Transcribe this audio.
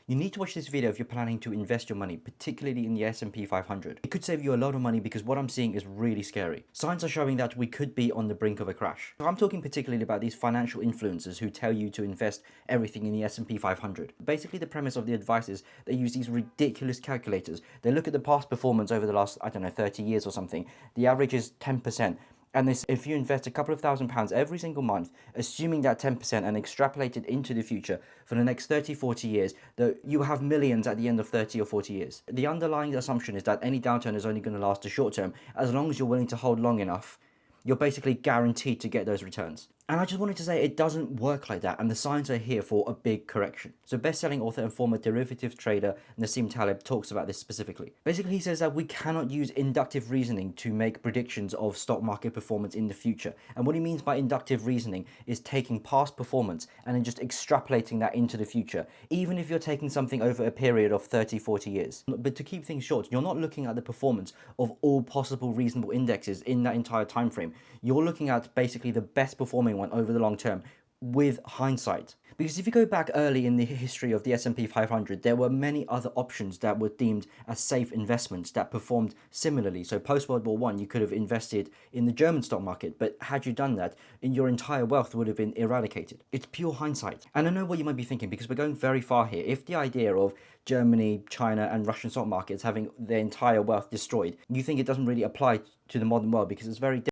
You need to watch this video if you're planning to invest your money, particularly in the S&P 500. It could save you a lot of money because what I'm seeing is really scary. Signs are showing that we could be on the brink of a crash. So I'm talking particularly about these financial influencers who tell you to invest everything in the S&P 500. Basically, the premise of the advice is they use these ridiculous calculators. They look at the past performance over the last, 30 years or something. The average is 10%. And this, if you invest a couple of £1,000s every single month, assuming that 10% and extrapolate it into the future for the next 30, 40 years, that you have millions at the end of 30 or 40 years. The underlying assumption is that any downturn is only going to last a short term. As long as you're willing to hold long enough, you're basically guaranteed to get those returns. And I just wanted to say it doesn't work like that, and the signs are here for a big correction. So best-selling author and former derivatives trader Nassim Taleb talks about this specifically. Basically, he says that we cannot use inductive reasoning to make predictions of stock market performance in the future. And what he means by inductive reasoning is taking past performance and then just extrapolating that into the future, even if you're taking something over a period of 30, 40 years. But to keep things short, you're not looking at the performance of all possible reasonable indexes in that entire time frame. You're looking at basically the best performing one over the long term with hindsight. Because if you go back early in the history of the S&P 500, there were many other options that were deemed as safe investments that performed similarly. So post World War I, you could have invested in the German stock market, but had you done that, your entire wealth would have been eradicated. It's pure hindsight. And I know what you might be thinking, because we're going very far here. If the idea of Germany, China, and Russian stock markets having their entire wealth destroyed, you think it doesn't really apply to the modern world because it's very different.